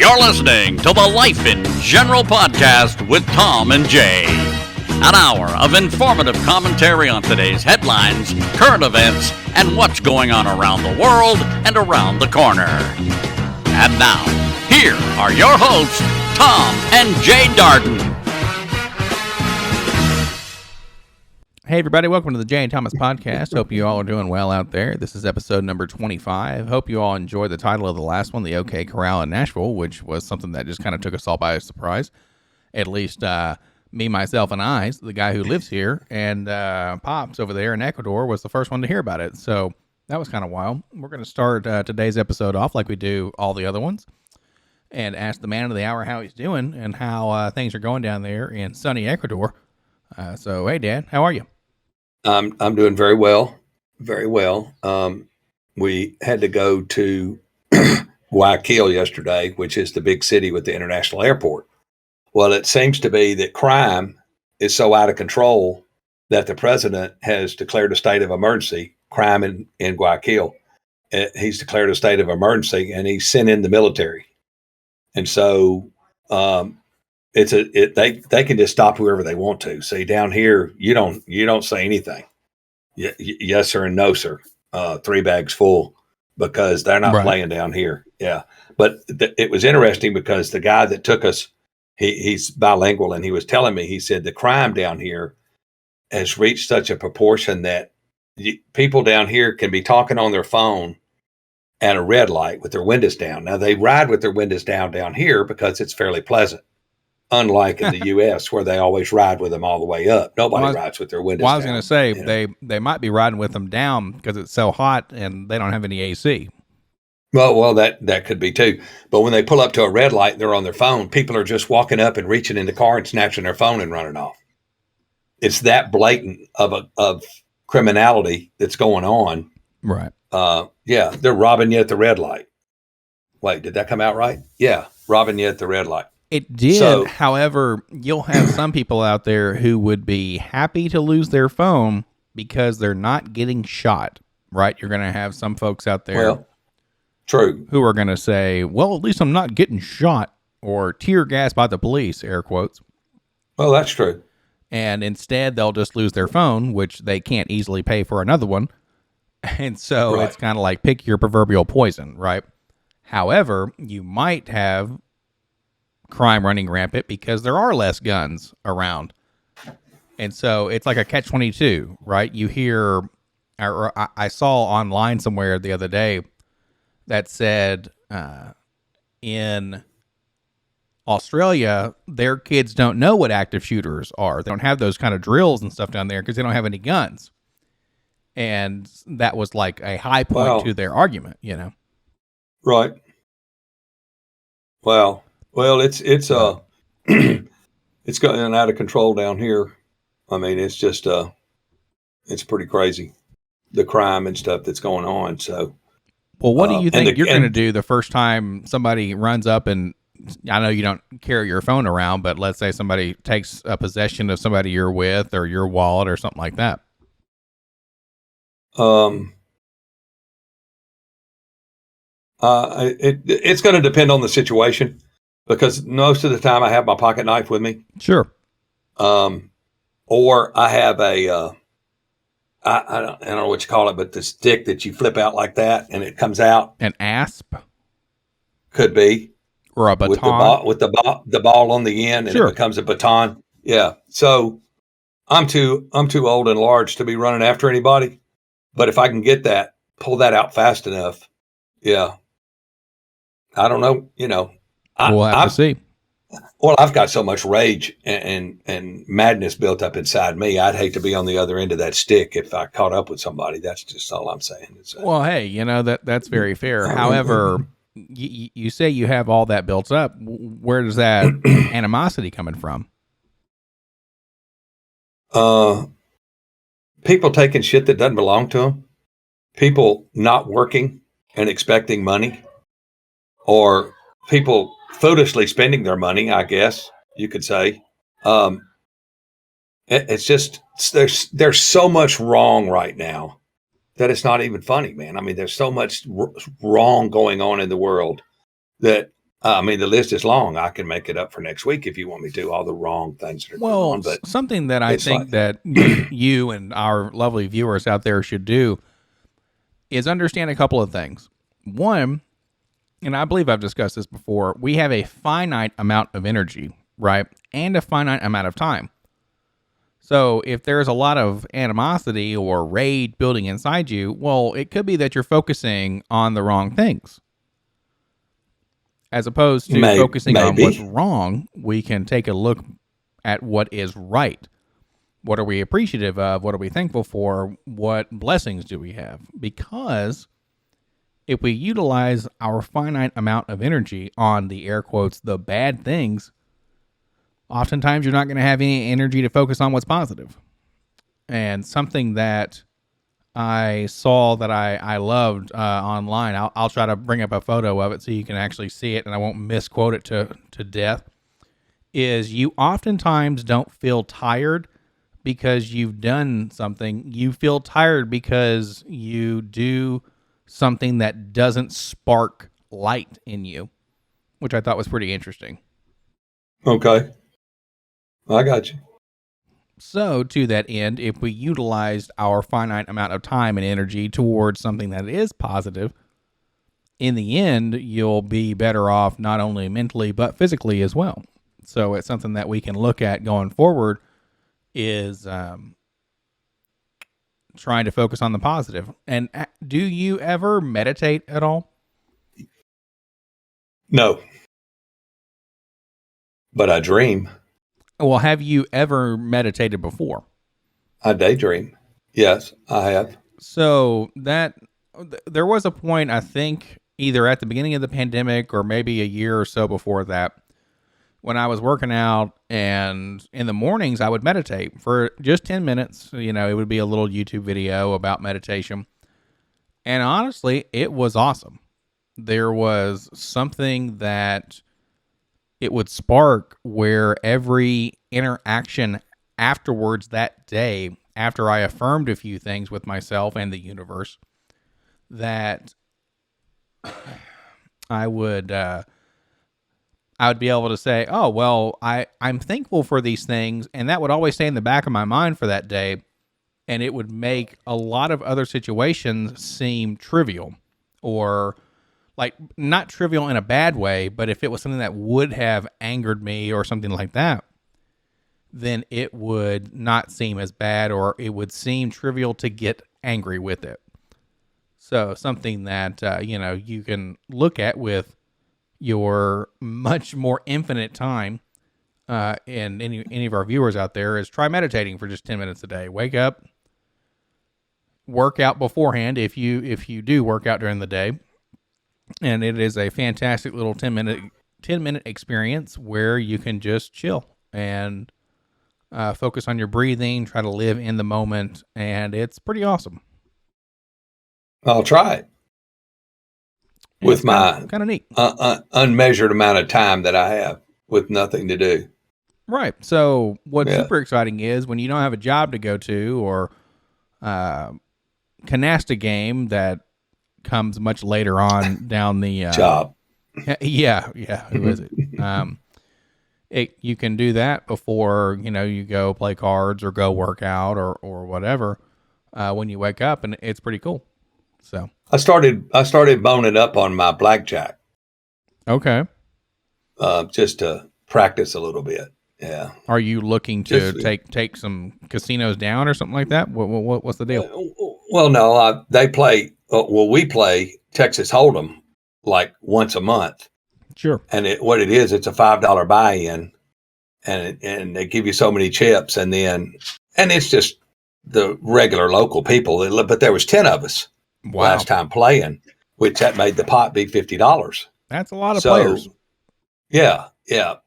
You're listening to the Life in General podcast with Tom and Jaye. An hour of informative commentary on today's headlines, current events, and what's going on around the world and around the corner. And now, here are your hosts, Tom and Jaye Darden. Hey everybody, welcome to the Jaye and Thomas podcast. Hope you all are doing well out there. This is episode number 25. Hope you all enjoyed the title of the last one, the OK Corral in Nashville, which was something that just kind of took us all by surprise. At least me, myself, and I, the guy who lives here, and Pops over there in Ecuador was the first one to hear about it. So that was kind of wild. We're going to start today's episode off like we do all the other ones and ask the man of the hour how he's doing and how things are going down there in sunny Ecuador. So, hey, Dad, how are you? I'm doing very well, very well. We had to go to Guayaquil yesterday, which is the big city with the international airport. Well, it seems to be that crime is so out of control that the president has declared a state of emergency, crime in Guayaquil. He's declared a state of emergency and he's sent in the military. And so they can just stop whoever they want to. See, down here, you don't say anything. Yes sir and no sir. 3 bags full, because they're not playing down here. Yeah, but it was interesting because the guy that took us, he's bilingual, and he was telling me, he said the crime down here has reached such a proportion that people down here can be talking on their phone at a red light with their windows down. Now they ride with their windows down here because it's fairly pleasant. Unlike in the U.S., where they always ride with them all the way up. Nobody rides with their windows down. I was going to say, they might be riding with them down because it's so hot and they don't have any AC. Well, that could be too. But when they pull up to a red light and they're on their phone, people are just walking up and reaching in the car and snatching their phone and running off. It's that blatant of criminality that's going on. Right. Yeah, they're robbing you at the red light. Wait, did that come out right? Yeah, robbing you at the red light. It did. However, you'll have some people out there who would be happy to lose their phone because they're not getting shot, right? You're going to have some folks out there true, who are going to say, well, at least I'm not getting shot or tear gassed by the police, air quotes. Well, that's true. And instead, they'll just lose their phone, which they can't easily pay for another one. And so it's kind of like pick your proverbial poison, right? However, you might have crime running rampant because there are less guns around. And so it's like a catch-22, right? You hear, or I saw online somewhere the other day that said in Australia, their kids don't know what active shooters are. They don't have those kind of drills and stuff down there because they don't have any guns. And that was like a high point to their argument, you know? Right. Well, it's it's gotten out of control down here. I mean, it's just it's pretty crazy, the crime and stuff that's going on. So, well, what do you think you're going to do the first time somebody runs up and, I know you don't carry your phone around, but let's say somebody takes a possession of somebody you're with or your wallet or something like that? It's going to depend on the situation, because most of the time I have my pocket knife with me. Sure. Or I have I don't know what you call it, but the stick that you flip out like that and it comes out. An asp? Could be. Or a baton? With the ball on the end, and it becomes a baton. Yeah. So I'm too old and large to be running after anybody. But if I can pull that out fast enough, yeah. I don't know, we'll have to see. Well, I've got so much rage and madness built up inside me. I'd hate to be on the other end of that stick if I caught up with somebody. That's just all I'm saying. Well, hey, that's very fair. However, you say you have all that built up. Where does that animosity coming from? People taking shit that doesn't belong to them. People not working and expecting money, or people foolishly spending their money, I guess you could say. It's just, there's so much wrong right now that it's not even funny, man. I mean, there's so much wrong going on in the world that I mean, the list is long. I can make it up for next week if you want me to. All the wrong things that are going on, but something that I think that you and our lovely viewers out there should do is understand a couple of things. One, and I believe I've discussed this before, we have a finite amount of energy, right? And a finite amount of time. So if there's a lot of animosity or rage building inside you, well, it could be that you're focusing on the wrong things. As opposed to focusing on what's wrong, we can take a look at what is right. What are we appreciative of? What are we thankful for? What blessings do we have? Because if we utilize our finite amount of energy on the air quotes, the bad things, oftentimes you're not going to have any energy to focus on what's positive. And something that I saw that I loved online, I'll try to bring up a photo of it so you can actually see it and I won't misquote it to death, is you oftentimes don't feel tired because you've done something. You feel tired because you do something that doesn't spark light in you, which I thought was pretty interesting. Okay. I got you. So, to that end, if we utilized our finite amount of time and energy towards something that is positive, in the end, you'll be better off not only mentally, but physically as well. So, it's something that we can look at going forward is trying to focus on the positive. And do you ever meditate at all? No. But I dream. Well, have you ever meditated before? I daydream. Yes, I have. So there was a point, I think, either at the beginning of the pandemic or maybe a year or so before that, when I was working out, and in the mornings I would meditate for just 10 minutes. You know, it would be a little YouTube video about meditation. And honestly, it was awesome. There was something that it would spark where every interaction afterwards that day, after I affirmed a few things with myself and the universe, that I would be able to say, oh, well, I'm thankful for these things. And that would always stay in the back of my mind for that day. And it would make a lot of other situations seem trivial, or like not trivial in a bad way, but if it was something that would have angered me or something like that, then it would not seem as bad, or it would seem trivial to get angry with it. So something that, you can look at with your much more infinite time, and any of our viewers out there, is try meditating for just 10 minutes a day. Wake up, work out beforehand if you do work out during the day. And it is a fantastic little 10 minute experience where you can just chill and focus on your breathing, try to live in the moment, and it's pretty awesome. I'll try it with my kind of neat unmeasured amount of time that I have with nothing to do. Right. So what's super exciting is when you don't have a job to go to, or canasta game that comes much later on down the job. Yeah. Who is it? You can do that before, you go play cards or go work out or whatever, when you wake up, and it's pretty cool. So I started boning up on my blackjack. Okay. Just to practice a little bit. Yeah. Are you looking to take some casinos down or something like that? What's the deal? Well, no, they play. We play Texas Hold'em like once a month. Sure. And it's a $5 buy-in, and they give you so many chips, and it's just the regular local people. But there was 10 of us last time playing, which that made the pot be $50. That's a lot of players. Yeah.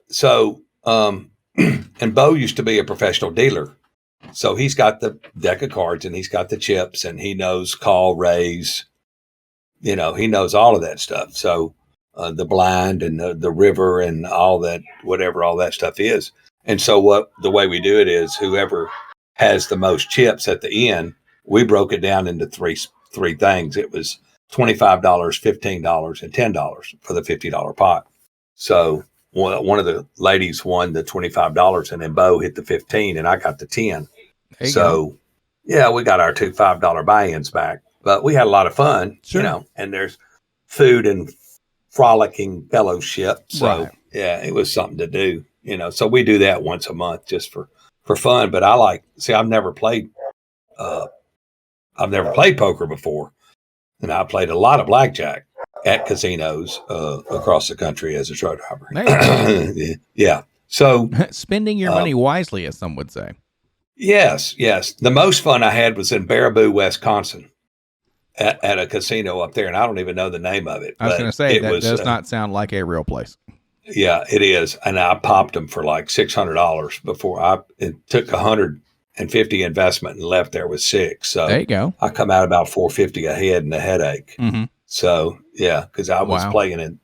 So, and Bo used to be a professional dealer. So he's got the deck of cards and he's got the chips, and he knows call, raise, he knows all of that stuff. So the blind and the river and all that, whatever all that stuff is. And so the way we do it is whoever has the most chips at the end, we broke it down into three things. It was $25, $15, and $10 for the $50 pot. So one of the ladies won the $25, and then Bo hit the 15, and I got the 10. So yeah, we got our two $5 buy-ins back, but we had a lot of fun, and there's food and frolicking fellowship. So yeah, it was something to do, so we do that once a month just for fun. But I've never played poker before, and I played a lot of blackjack at casinos across the country as a truck driver. Yeah. So spending your money wisely, as some would say. Yes. The most fun I had was in Baraboo, Wisconsin, at a casino up there, and I don't even know the name of it. I was going to say that does not sound like a real place. Yeah, it is, and I popped them for like $600 before it took $150 investment and left there with $6. So there you go. I come out about $450 a head and a headache. Mm-hmm. So yeah, because I was playing in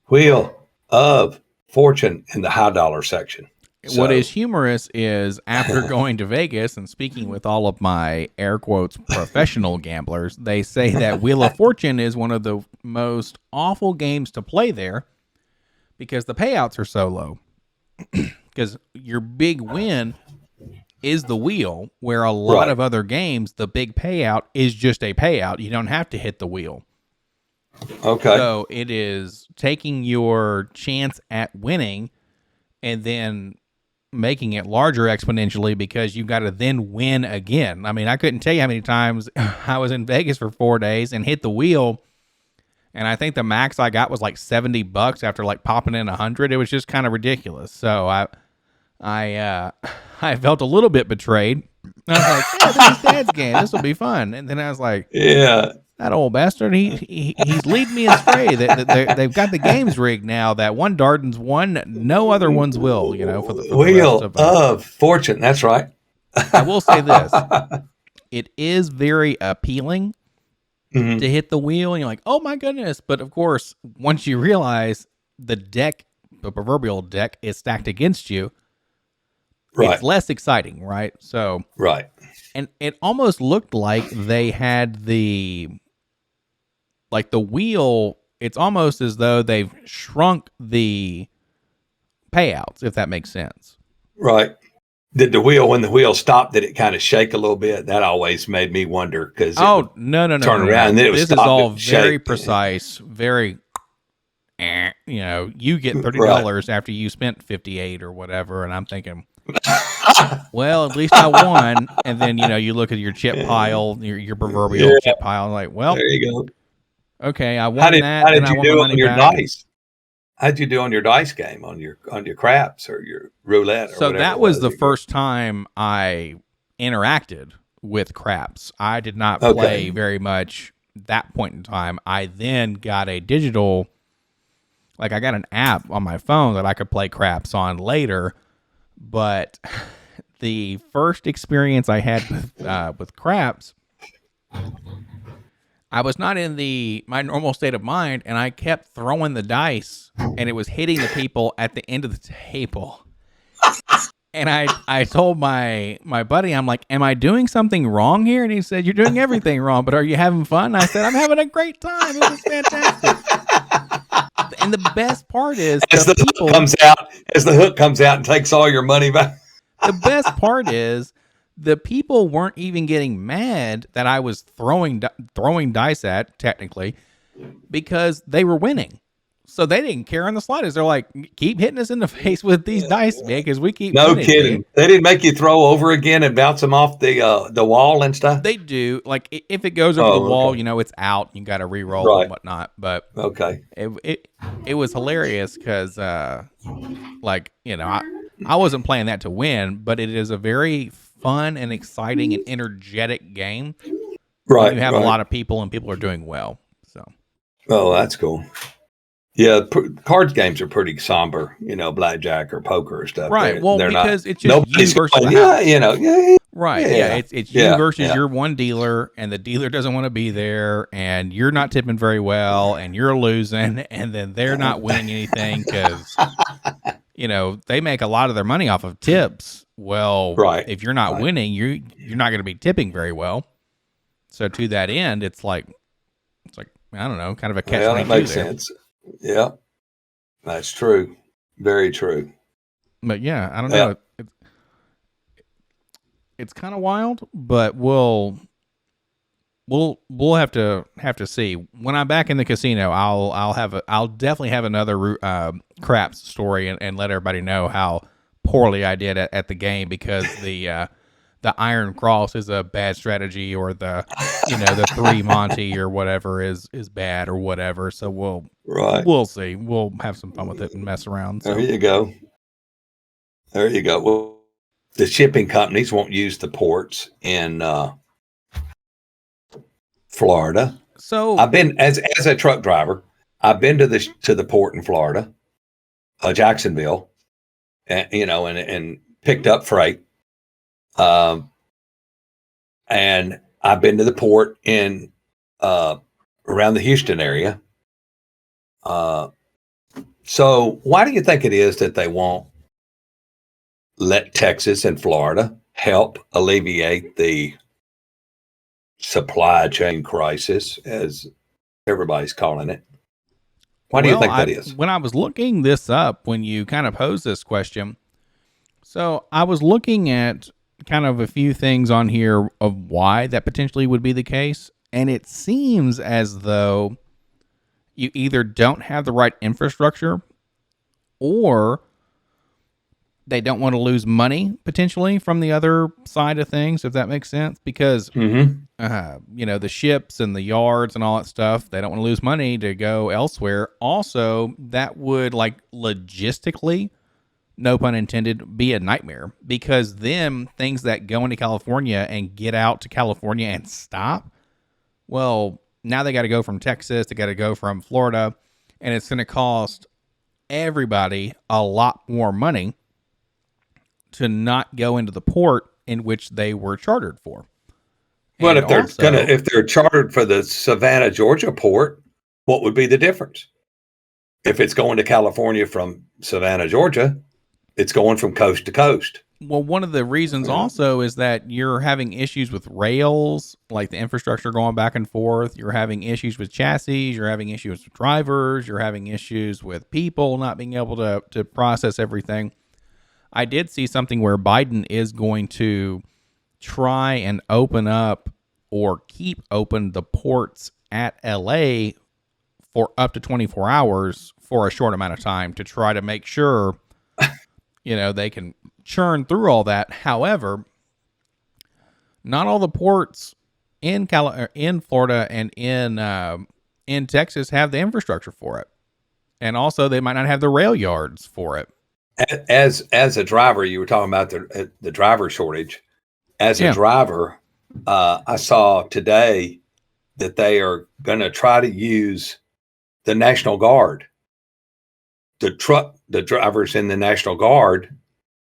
Wheel of Fortune in the high dollar section. So, what is humorous is after going to Vegas and speaking with all of my air quotes professional gamblers, they say that Wheel of Fortune is one of the most awful games to play there because the payouts are so low. Because your big win is the wheel, where a lot of other games, the big payout is just a payout. You don't have to hit the wheel. Okay. So it is taking your chance at winning and then making it larger exponentially because you've got to then win again. I mean, I couldn't tell you how many times I was in Vegas for 4 days and hit the wheel, and I think the max I got was like $70 after like popping in 100. It was just kind of ridiculous. So I felt a little bit betrayed. I was like, yeah, this is Dad's game. This will be fun. And then I was like, yeah, that old bastard, he's leading me astray. They've got the games rigged now that one Darden's won, no other ones will, for the Wheel rest of Fortune. That's right. I will say this. It is very appealing to hit the wheel, and you're like, oh my goodness. But of course, once you realize the proverbial deck is stacked against you, it's less exciting, right? So and it almost looked like they had the wheel. It's almost as though they've shrunk the payouts, if that makes sense. Right. Did when the wheel stopped, did it kind of shake a little bit? That always made me wonder because no. Turn around and then it was this is all very precise, very. You get $30 after you spent $58 or whatever, and I'm thinking, well, at least I won. And then you look at your chip pile, your proverbial chip pile, and like, well, there you go. Okay, I won that. How did you do on your back. dice? How'd you do on your dice game, on your craps or your roulette? So that was the first time I interacted with craps. I did not play very much at that point in time. I then got a digital, I got an app on my phone that I could play craps on later. But the first experience I had with craps, I was not in my normal state of mind, and I kept throwing the dice, and it was hitting the people at the end of the table. And I told my buddy, I'm like, am I doing something wrong here? And he said, you're doing everything wrong, but are you having fun? I said, I'm having a great time. It was fantastic. And the best part is as the hook comes out and takes all your money back. The best part is the people weren't even getting mad that I was throwing dice at, technically, because they were winning. So they didn't care on the slightest. They're like, keep hitting us in the face with these dice, man, because we keep winning. No kidding. Man. They didn't make you throw over again and bounce them off the wall and stuff? They do. Like, if it goes over the wall, it's out. You got to re-roll and whatnot. But it was hilarious because, I wasn't playing that to win, but it is a very fun and exciting and energetic game. Right. You have a lot of people, and people are doing well. So. Oh, that's cool. Yeah, cards games are pretty somber, blackjack or poker or stuff. Right. They're because it's just you versus the house. Right. Yeah. It's you versus your one dealer, and the dealer doesn't want to be there, and you're not tipping very well, and you're losing, and then they're not winning anything because, they make a lot of their money off of tips. Well, if you're not winning, you're not going to be tipping very well. So to that end, it's like I don't know, kind of a catch-22 that makes there. sense. Yeah. That's true. Very true. But yeah, I don't know. It's kind of wild, but we'll have to see. When I'm back in the casino, I'll definitely have another craps story and let everybody know how poorly I did at the game, because the Iron Cross is a bad strategy, or the 3 Monty or whatever is bad or whatever. So we'll see. We'll have some fun with it and mess around. So. There you go. Well, the shipping companies won't use the ports in Florida. So I've been as a truck driver. I've been to the port in Florida, Jacksonville, and picked up freight. And I've been to the port in around the Houston area. So why do you think it is that they won't let Texas and Florida help alleviate the supply chain crisis, as everybody's calling it? Why do you think that is? When I was looking this up, when you kind of posed this question, so I was looking at kind of a few things on here of why that potentially would be the case. And it seems as though you either don't have the right infrastructure, or they don't want to lose money potentially from the other side of things, if that makes sense. Because, the ships and the yards and all that stuff, they don't want to lose money to go elsewhere. Also, that would, like, logistically, no pun intended, be a nightmare, because then things that go into California and get out to California and stop, well, now they got to go from Texas, they got to go from Florida, and it's going to cost everybody a lot more money to not go into the port in which they were chartered for. But if they're chartered for the Savannah, Georgia port, what would be the difference? If it's going to California from Savannah, Georgia, it's going from coast to coast. Well, one of the reasons also is that you're having issues with rails, like the infrastructure going back and forth. You're having issues with chassis. You're having issues with drivers. You're having issues with people not being able to process everything. I did see something where Biden is going to try and open up or keep open the ports at LA for up to 24 hours for a short amount of time to try to make sure, they can churn through all that. However, not all the ports in Florida and in Texas have the infrastructure for it. And also they might not have the rail yards for it. As a driver, you were talking about the driver shortage. As a driver, I saw today that they are going to try to use the National Guard. The drivers in the National Guard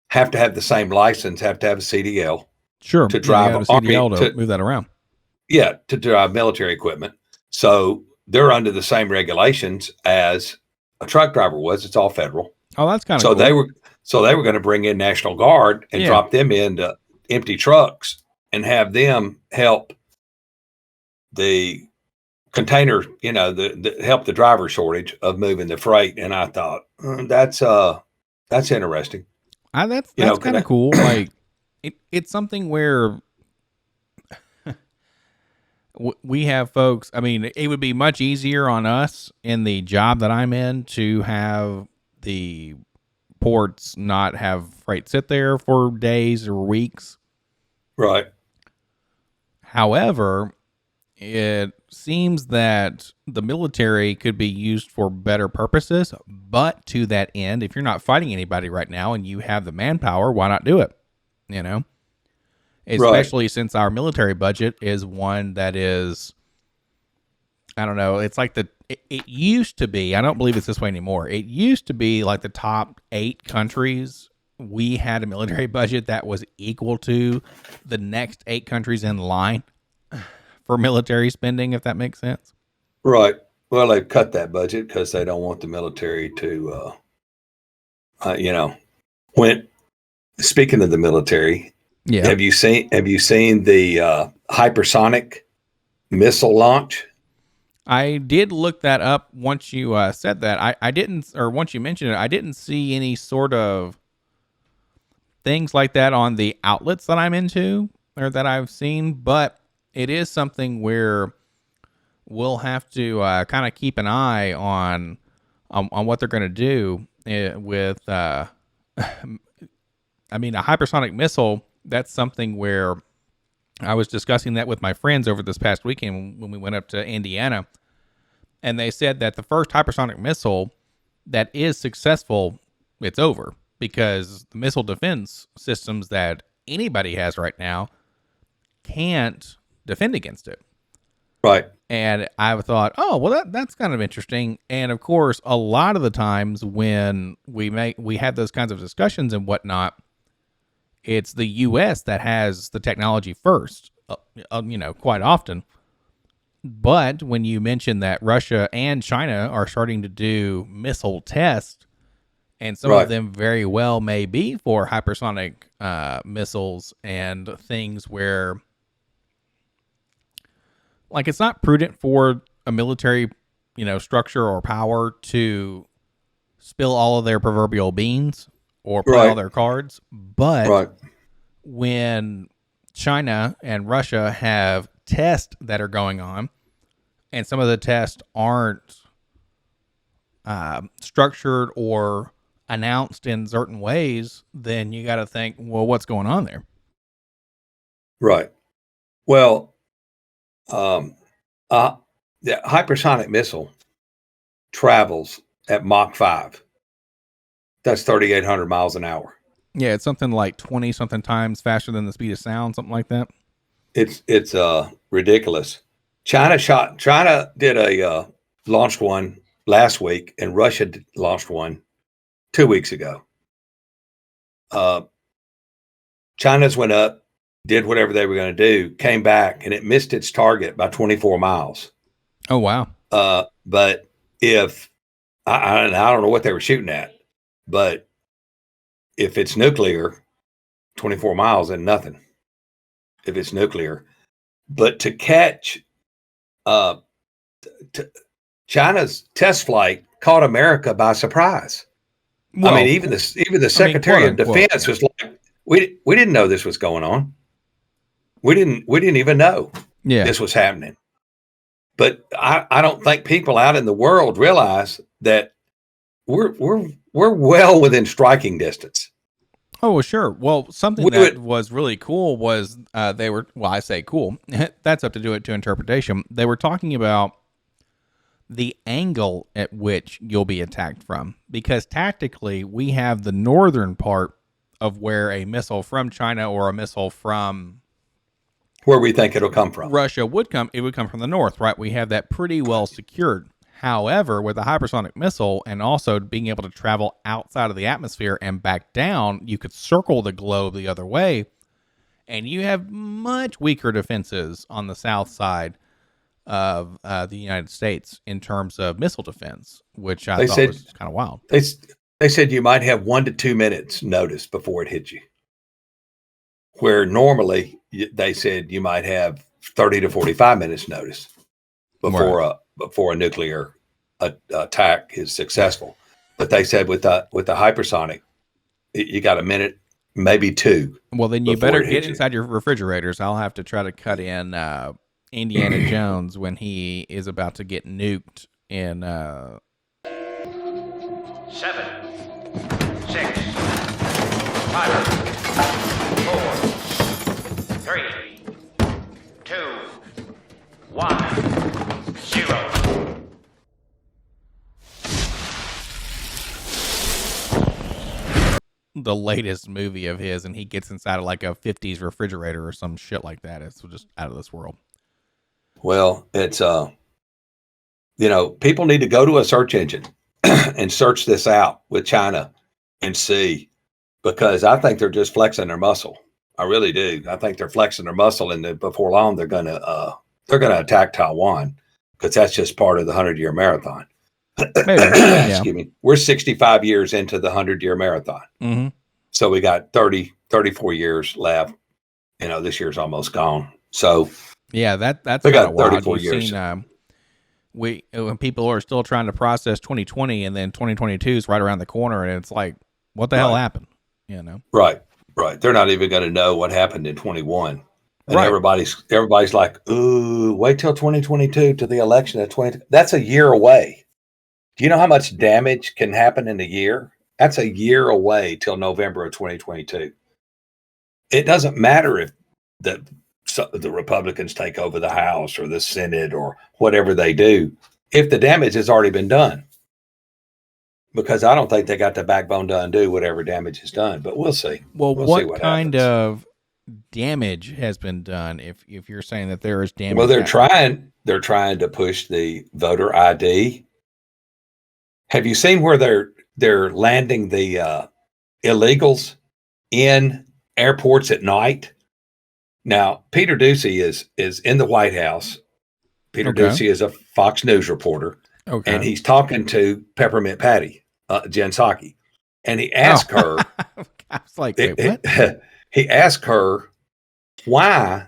have to have the same license, have to have a CDL. Sure. To drive a CDL to move that around. Yeah, to drive military equipment. So they're under the same regulations as a truck driver was. It's all federal. Oh, that's kind of cool. They were going to bring in National Guard and drop them into empty trucks and have them help the container, help the driver shortage of moving the freight. And I thought that's interesting. That's kind of cool. Like it's something where we have folks. I mean, it would be much easier on us in the job that I'm in to have the ports not have freight sit there for days or weeks. Right. However, it seems that the military could be used for better purposes, but to that end, if you're not fighting anybody right now and you have the manpower, why not do it? Especially since our military budget is one that is, I don't know, it's like it used to be, I don't believe it's this way anymore. It used to be like the top 8 countries, we had a military budget that was equal to the next 8 countries in line for military spending, if that makes sense. Right. Well, they've cut that budget because they don't want the military to, speaking of the military, have you seen the Hypersonic Missile launch? I did look that up once you said that. I didn't, or once you mentioned it, I didn't see any sort of things like that on the outlets that I'm into or that I've seen, but it is something where we'll have to kind of keep an eye on what they're going to do with. I mean, a hypersonic missile. That's something where I was discussing that with my friends over this past weekend when we went up to Indiana, and they said that the first hypersonic missile that is successful, it's over, because the missile defense systems that anybody has right now can't defend against it. Right. And I thought, oh, well, that's kind of interesting. And of course, a lot of the times when we have those kinds of discussions and whatnot, it's the U.S. that has the technology first, quite often. But when you mention that Russia and China are starting to do missile tests, and some of them very well may be for hypersonic missiles and things where, like, it's not prudent for a military, structure or power to spill all of their proverbial beans or play all their cards. But when China and Russia have tests that are going on, and some of the tests aren't structured or announced in certain ways, then you got to think, well, what's going on there? Right. Well, the hypersonic missile travels at Mach 5. That's 3,800 miles an hour. Yeah, it's something like 20 something times faster than the speed of sound, something like that. It's ridiculous. China did a launched one last week, and Russia launched one 2 weeks ago. China's went up, did whatever they were going to do, came back, and it missed its target by 24 miles. Oh, wow. But if I don't know what they were shooting at, but if it's nuclear, 24 miles and nothing. If it's nuclear, but to catch China's test flight caught America by surprise. Well, I mean, even the Secretary of Defense was like, we didn't know this was going on. We didn't even know this was happening. But I don't think people out in the world realize that we're well within striking distance. Oh, well, sure. Well, something that was really cool was they were, well, I say cool. That's up to interpretation. They were talking about the angle at which you'll be attacked from, because tactically we have the northern part of where a missile from China or a missile from where we think it'll come from Russia would come. It would come from the north, right? We have that pretty well secured. However, with a hypersonic missile and also being able to travel outside of the atmosphere and back down, you could circle the globe the other way, and you have much weaker defenses on the south side of the United States in terms of missile defense, which I thought was kind of wild. They said you might have 1 to 2 minutes notice before it hits you, where normally they said you might have 30 to 45 minutes notice before a nuclear attack is successful. But they said with the hypersonic, you got a minute, maybe 2. Well, then you better get inside your refrigerators. I'll have to try to cut in Indiana Jones when he is about to get nuked in 7, 6, 5, 4, 3, 2, 1, 0. The latest movie of his, and he gets inside of like a 50s refrigerator or some shit like that. It's just out of this world. Well, it's people need to go to a search engine and search this out with China and see, because I think they're just flexing their muscle. I really do. I think they're flexing their muscle, and before long they're gonna attack Taiwan, because that's just part of the 100-year marathon. Excuse me. We're 65 years into the 100-year marathon. Mm-hmm. So we got 34 years left. This year's almost gone. So yeah, that's we got 34 years. when people are still trying to process 2020 and then 2022 is right around the corner, and it's like, what the hell happened? You know? Right. They're not even going to know what happened in 21. And Right. everybody's like, ooh, wait till 2022 to the election of 20. That's a year away. Do you know how much damage can happen in a year? That's a year away till November of 2022. It doesn't matter if the Republicans take over the House or the Senate or whatever they do, if the damage has already been done. Because I don't think they got the backbone to undo whatever damage is done, but we'll see. Well, we'll see what kind happens. of damage has been done? If you're saying that there is damage, well, they're trying to push the voter ID. Have you seen where they're landing the illegals in airports at night? Now, Peter Ducey is in the White House. Peter Ducey is a Fox News reporter. Okay. And he's talking to Peppermint Patty, Jen Psaki. And he asked her, I was like, wait, what? He asked her why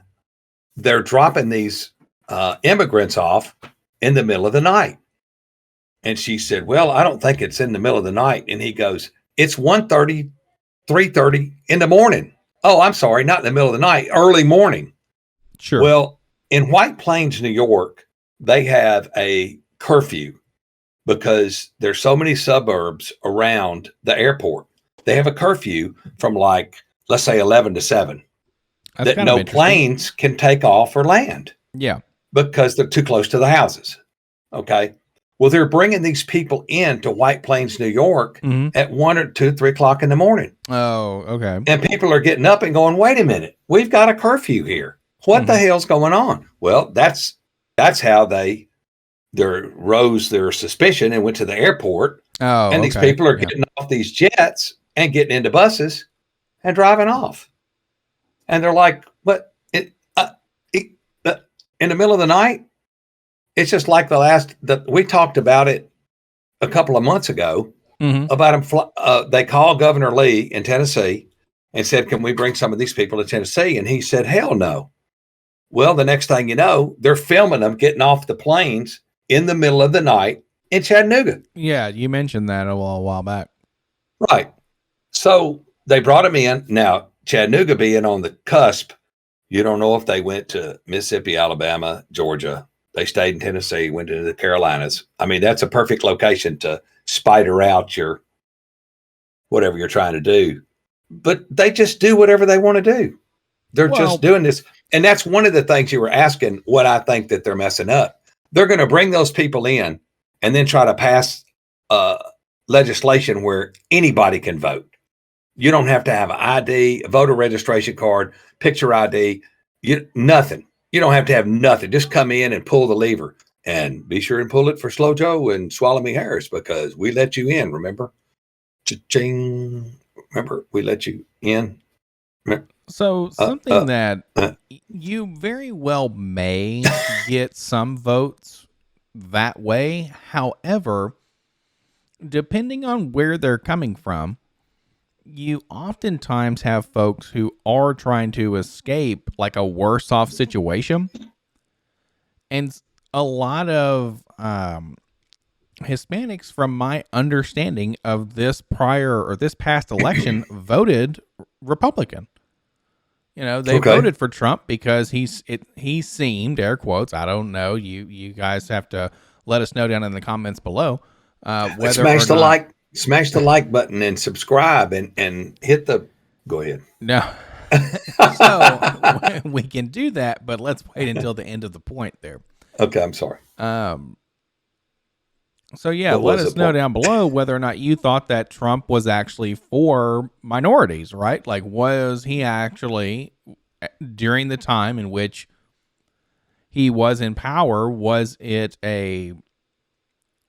they're dropping these immigrants off in the middle of the night. And she said, well, I don't think it's in the middle of the night. And he goes, it's 1:30, 3:30 in the morning. Oh, I'm sorry, not in the middle of the night, early morning. Sure. Well, in White Plains, New York, they have a curfew because there's so many suburbs around the airport. They have a curfew from let's say 11 to 7 that no planes can take off or land. Yeah. Because they're too close to the houses. Okay. Well, they're bringing these people into White Plains, New York at 1 or 2, 3 o'clock in the morning. Oh, okay. And people are getting up and going, wait a minute, we've got a curfew here. What the hell's going on? Well, that's how they rose their suspicion and went to the airport. Oh, and these people are getting off these jets and getting into buses and driving off. And they're like, what? In the middle of the night? It's just like we talked about it a couple of months ago about them. They called Governor Lee in Tennessee and said, can we bring some of these people to Tennessee? And he said, hell no. Well, the next thing you know, they're filming them getting off the planes in the middle of the night in Chattanooga. Yeah, you mentioned that a while back. Right. So they brought them in. Now, Chattanooga being on the cusp, you don't know if they went to Mississippi, Alabama, Georgia. They stayed in Tennessee, went into the Carolinas. I mean, that's a perfect location to spider out your whatever you're trying to do. But they just do whatever they want to do. They're just doing this. And that's one of the things you were asking, what I think that they're messing up. They're going to bring those people in and then try to pass legislation where anybody can vote. You don't have to have an ID, a voter registration card, picture ID, nothing. You don't have to have nothing. Just come in and pull the lever, and be sure and pull it for Slow Joe and Swallow Me Harris, because we let you in. Remember? Cha-ching. Remember, we let you in. Remember? So something that you very well may get some votes that way. However, depending on where they're coming from, you oftentimes have folks who are trying to escape like a worse off situation. And a lot of Hispanics, from my understanding of this past election, voted Republican. You know, they voted for Trump because he seemed, air quotes, I don't know, you guys have to let us know down in the comments below whether smash the like button and subscribe and hit the go ahead. No. So we can do that, but let's wait until the end of the point there. Okay, I'm sorry. So yeah, let us know down below whether or not you thought that Trump was actually for minorities, right? Like, was he actually, during the time in which he was in power, was it a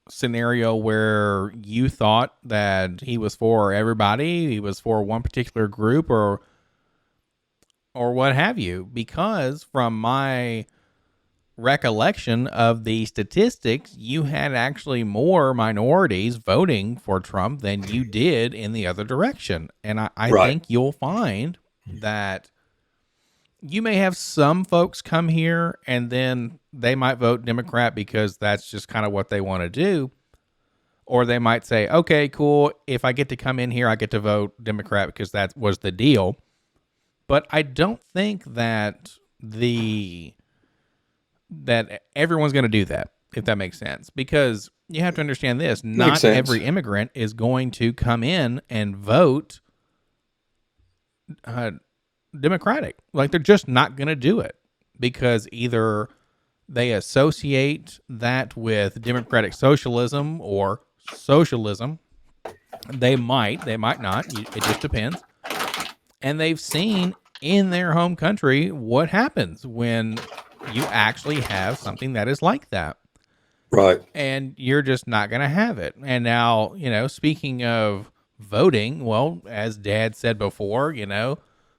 scenario where you thought that he was for everybody, he was for one particular group, or what have you? Because from my recollection of the statistics, you had actually more minorities voting for Trump than you did in the other direction. And I think you'll find that you may have some folks come here and then they might vote Democrat because that's just kind of what they want to do. Or they might say, okay, cool. If I get to come in here, I get to vote Democrat because that was the deal. But I don't think that everyone's going to do that, if that makes sense. Because you have to understand this. Not every immigrant is going to come in and vote Democratic. Like, they're just not going to do it because either they associate that with democratic socialism or socialism. They might not. It just depends. And they've seen in their home country what happens when you actually have something that is like that. Right. And you're just not going to have it. And now, speaking of voting, well, as Dad said before,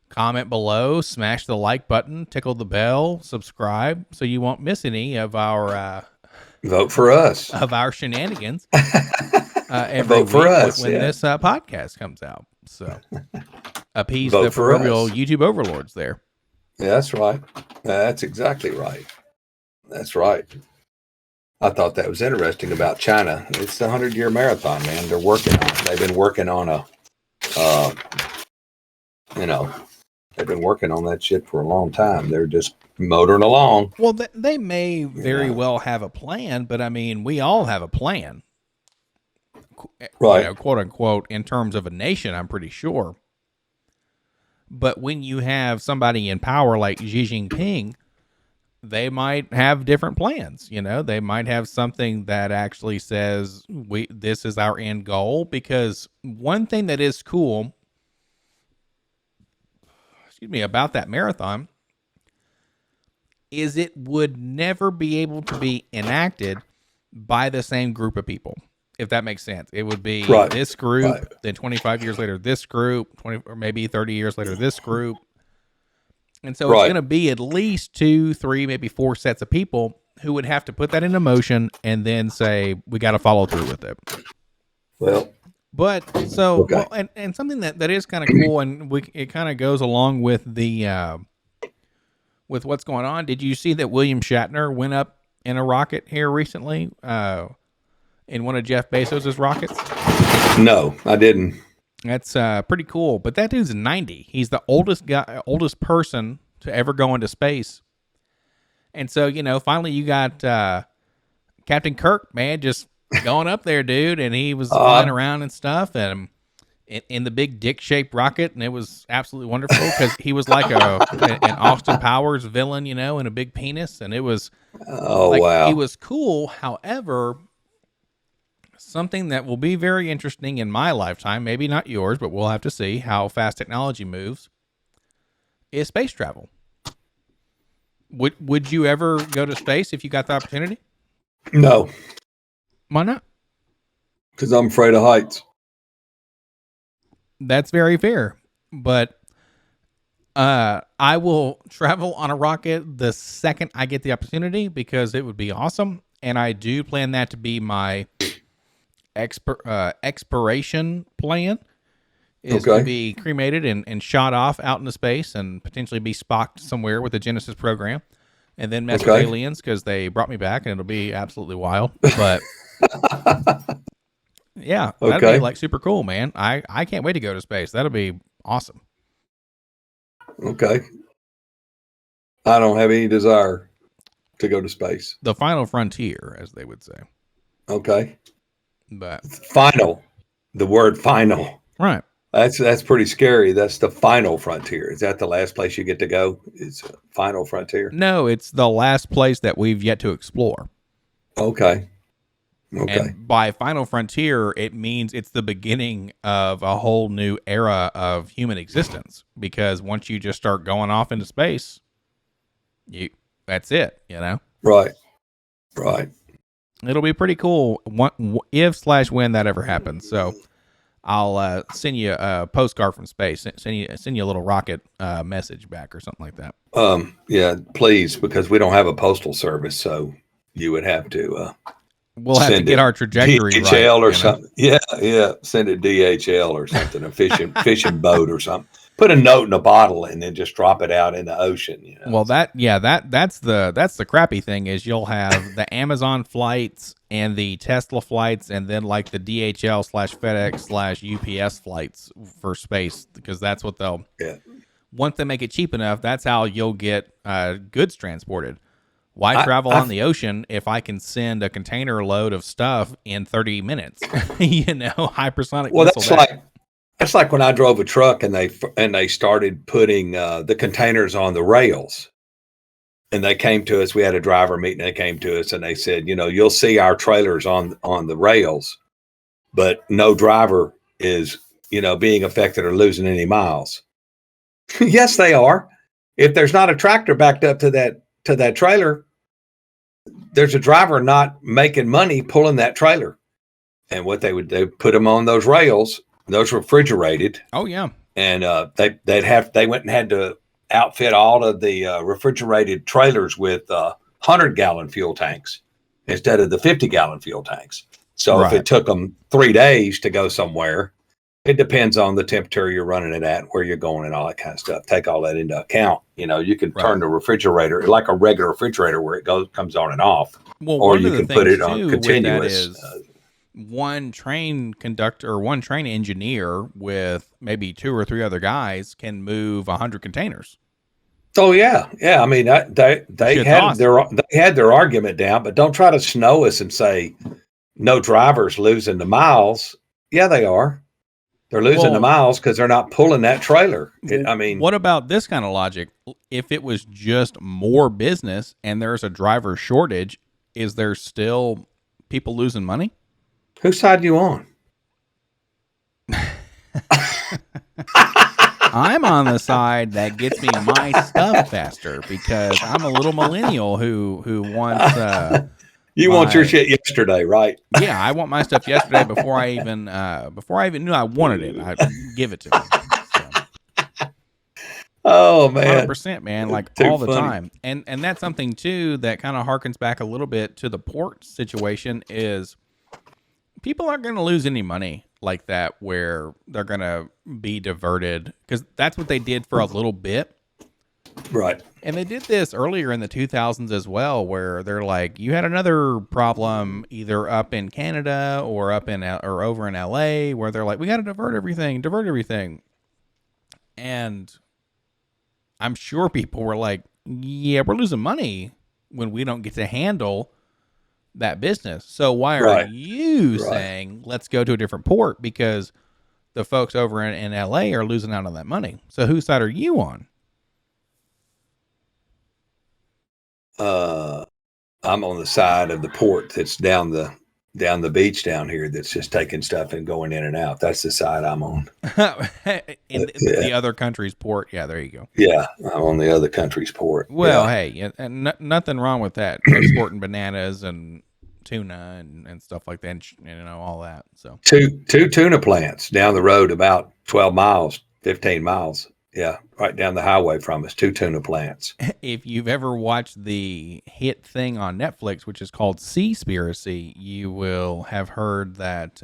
comment below, smash the like button, tickle the bell, subscribe so you won't miss any of our vote for us, of our shenanigans every vote for week us when yeah. this podcast comes out. So appease the proverbial YouTube overlords there. Yeah, that's right. That's exactly right. That's right. I thought that was interesting about China. It's the 100-year marathon, man. They're working on it. They've been working on they've been working on that shit for a long time. They're just motoring along. Well, they may very well have a plan, but I mean, we all have a plan. Right. Quote unquote, in terms of a nation, I'm pretty sure. But when you have somebody in power like Xi Jinping, they might have different plans. They might have something that actually says this is our end goal. Because one thing that is cool, about that marathon is it would never be able to be enacted by the same group of people. If that makes sense. It would be this group, then 25 years later, this group, 20 or maybe 30 years later, this group. And so it's going to be at least 2, 3, maybe 4 sets of people who would have to put that into motion and then say, we got to follow through with it. But so, and something that is kind of cool, and it kind of goes along with the, with what's going on. Did you see that William Shatner went up in a rocket here recently? In one of Jeff Bezos' rockets? No, I didn't. That's pretty cool. But that dude's 90. He's the oldest person to ever go into space. And so, finally you got Captain Kirk, man, just going up there, dude. And he was flying around and stuff. And in the big dick-shaped rocket. And it was absolutely wonderful because he was like an Austin Powers villain, in a big penis. And it was wow. He was cool. However, something that will be very interesting in my lifetime, maybe not yours, but we'll have to see how fast technology moves, is space travel. Would you ever go to space if you got the opportunity? No. Why not? Because I'm afraid of heights. That's very fair. But I will travel on a rocket the second I get the opportunity because it would be awesome. And I do plan that to be my expiration plan is to be cremated and shot off out into space and potentially be Spocked somewhere with the Genesis program and then mess with aliens because they brought me back and it'll be absolutely wild. But yeah, that'd be like super cool, man. I can't wait to go to space. That'll be awesome. Okay. I don't have any desire to go to space. The final frontier, as they would say. Okay. But final, the word final, right? That's pretty scary. That's the final frontier. Is that the last place you get to go? It's a final frontier. No, it's the last place that we've yet to explore. Okay. And by final frontier, it means it's the beginning of a whole new era of human existence. Because once you just start going off into space, that's it. Right. It'll be pretty cool if/when that ever happens. So I'll send you a postcard from space. Send you a little rocket message back or something like that. Yeah, please, because we don't have a postal service, so you would have to. We'll have to get our trajectory DHL right, or something. Yeah. Send it DHL or something. A fishing boat or something. put a note in a bottle and then just drop it out in the ocean. You know? Well, that's the crappy thing is you'll have the Amazon flights and the Tesla flights, and then like the DHL/FedEx/UPS flights for space, because that's what they'll. Yeah. Once they make it cheap enough, that's how you'll get goods transported. Why travel on the ocean if I can send a container load of stuff in 30 minutes? Hypersonic missile. Well, that's like when I drove a truck and they started putting the containers on the rails. And they came to us. We had a driver meeting. They came to us and they said, you'll see our trailers on the rails, but no driver is, being affected or losing any miles. Yes, they are. If there's not a tractor backed up to that trailer, there's a driver not making money pulling that trailer. And what they put them on those rails, those refrigerated. Oh yeah. And they went and had to outfit all of the refrigerated trailers with 100-gallon fuel tanks instead of the 50-gallon fuel tanks. So if it took them 3 days to go somewhere, it depends on the temperature you're running it at, where you're going, and all that kind of stuff. Take all that into account. You can turn the refrigerator like a regular refrigerator where it comes on and off, or you can put it on continuous. One train conductor or one train engineer with maybe 2 or 3 other guys can move 100 containers. Oh yeah. I mean, they had their argument down, but don't try to snow us and say no drivers losing the miles. Yeah, they are. They're losing the miles because they're not pulling that trailer. What about this kind of logic? If it was just more business and there's a driver shortage, is there still people losing money? Whose side are you on? I'm on the side that gets me my stuff faster because I'm a little millennial who wants. You want your shit yesterday, right? Yeah, I want my stuff yesterday before I even knew I wanted it. I give it to me. So. Oh man, 100%, man, like all the time, and that's something too that kind of harkens back a little bit to the port situation. Is people aren't going to lose any money like that where they're going to be diverted, because that's what they did for a little bit. Right. And they did this earlier in the 2000s as well, where they're like, you had another problem either up in Canada or or over in LA, where they're like, we got to divert everything. And I'm sure people were like, yeah, we're losing money when we don't get to handle that business. So why are you saying let's go to a different port? Because the folks over in LA are losing out on that money. So whose side are you on? I'm on the side of the port that's down the beach down here, that's just taking stuff and going in and out. That's the side I'm on. in the other country's port. Yeah, there you go. Yeah, I'm on the other country's port. Well, hey, nothing wrong with that. Exporting bananas and tuna and stuff like that, and all that. So two tuna plants down the road, about 12 miles, 15 miles. Yeah, right down the highway from us, 2 tuna plants. If you've ever watched the hit thing on Netflix, which is called Seaspiracy, you will have heard that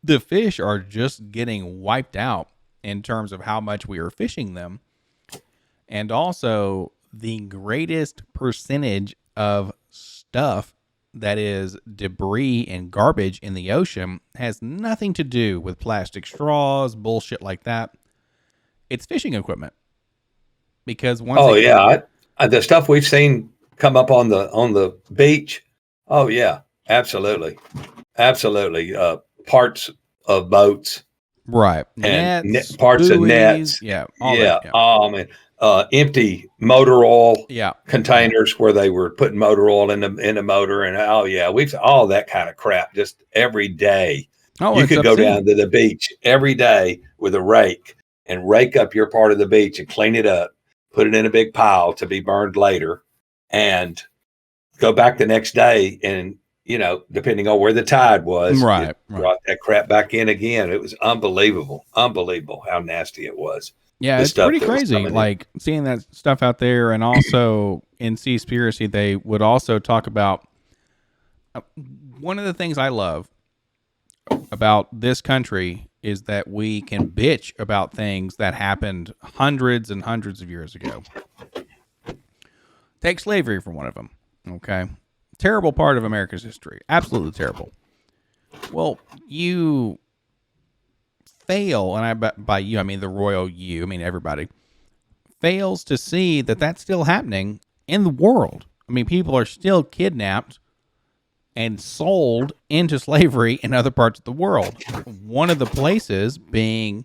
the fish are just getting wiped out in terms of how much we are fishing them. And also, the greatest percentage of stuff that is debris and garbage in the ocean has nothing to do with plastic straws, bullshit like that. It's fishing equipment. Because the stuff we've seen come up on the beach. Oh yeah, absolutely. Parts of boats, right? And nets, parts buoys, of nets. Yeah, Oh man. Empty motor oil containers where they were putting motor oil in the motor, and we've all that kind of crap just every day. You could go down to the beach every day with a rake and rake up your part of the beach and clean it up, put it in a big pile to be burned later, and go back the next day and, depending on where the tide was, brought that crap back in again. It was unbelievable how nasty it was. Yeah, it's pretty crazy, like seeing that stuff out there. And also in Seaspiracy, they would also talk about one of the things I love about this country is that we can bitch about things that happened hundreds and hundreds of years ago. Take slavery for one of them. Okay. Terrible part of America's history. Absolutely terrible. Well, you fail, and by you, I mean the royal you, I mean everybody, fails to see that that's still happening in the world. I mean, people are still kidnapped and sold into slavery in other parts of the world. One of the places being,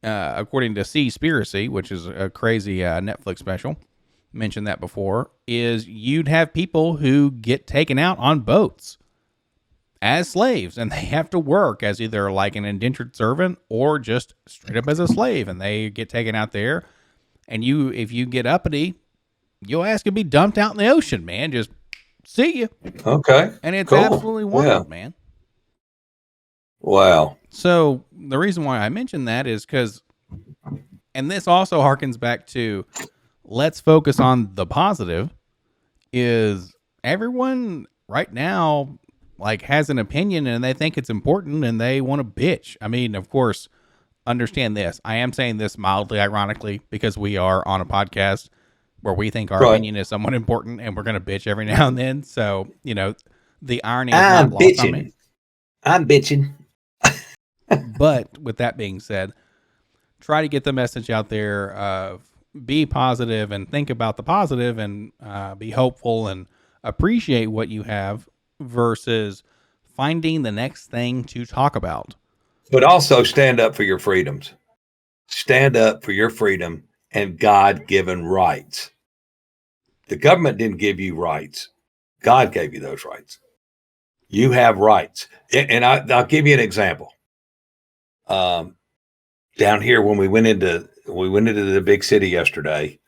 according to Seaspiracy, which is a crazy Netflix special, mentioned that before, is you'd have people who get taken out on boats as slaves, and they have to work as either like an indentured servant or just straight up as a slave, and they get taken out there. And if you get uppity, your ass could be dumped out in the ocean, man. Just see you. Okay. And it's cool. absolutely wild, man. Wow. So the reason why I mentioned that is because, and this also harkens back to, let's focus on the positive, is everyone right now like has an opinion and they think it's important and they want to bitch. I mean, of course, understand this. I am saying this mildly ironically because we are on a podcast where we think our opinion is somewhat important and we're going to bitch every now and then. So, you know, the irony is not lost on me. I'm bitching. But with that being said, try to get the message out there of be positive and think about the positive and be hopeful and appreciate what you have versus finding the next thing to talk about. But also stand up for your freedoms. Stand up for your freedom and God-given rights. The government didn't give you rights. God gave you those rights. You have rights. And I'll give you an example. Down here, when we went into the big city yesterday,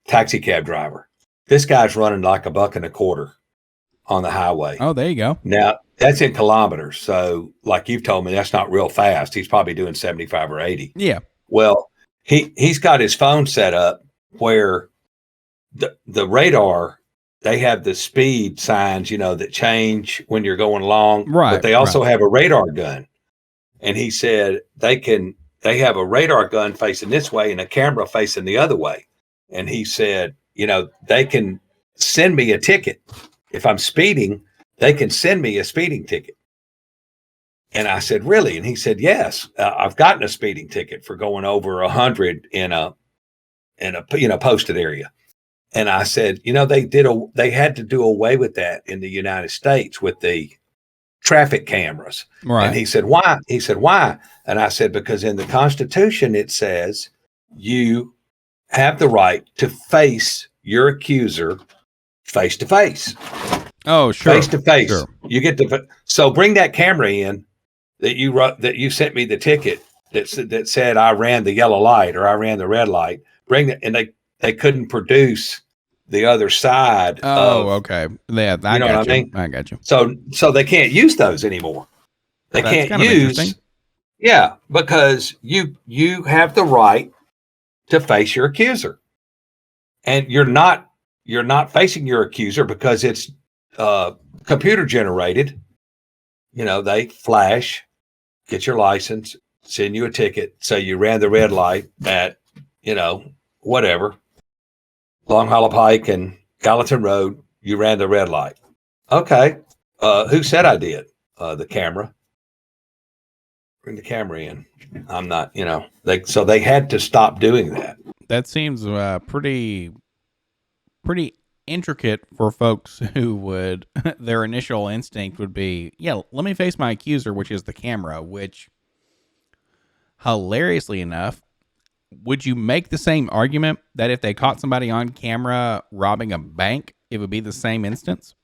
taxi cab driver, this guy's running like $1.25 on the highway. Oh, there you go. Now that's in kilometers. So like you've told me, that's not real fast. He's probably doing 75 or 80. Yeah. Well, he's got his phone set up where the radar, they have the speed signs, you know, that change when you're going along. Right. But they also have a radar gun. And he said they have a radar gun facing this way and a camera facing the other way. And he said, you know, they can send me a ticket. If I'm speeding, they can send me a speeding ticket. And I said, really? And he said, yes, I've gotten a speeding ticket for going over 100 in a posted area. And I said, you know, they had to do away with that in the United States with the traffic cameras. Right. And he said, why? He said, why? And I said, because in the Constitution, it says you have the right to face your accuser face to face. Oh, sure. Face to face. Sure. You get to, so bring that camera in that you sent me the ticket that said I ran the yellow light or I ran the red light. Bring it. And they couldn't produce the other side. Okay. Yeah, I got you. So they can't use those anymore. They That's can't use. Yeah, because you have the right to face your accuser, and you're not facing your accuser because it's computer generated. You know, they flash, get your license, send you a ticket, say you ran the red light at, you know, whatever, Long Hollow Pike and Gallatin Road, you ran the red light. Okay. Who said I did? The camera. Bring the camera in. I'm not, you know, so they had to stop doing that. That seems pretty intricate for folks who would, their initial instinct would be, yeah, let me face my accuser, which is the camera, which, hilariously enough, would you make the same argument that if they caught somebody on camera robbing a bank, it would be the same instance?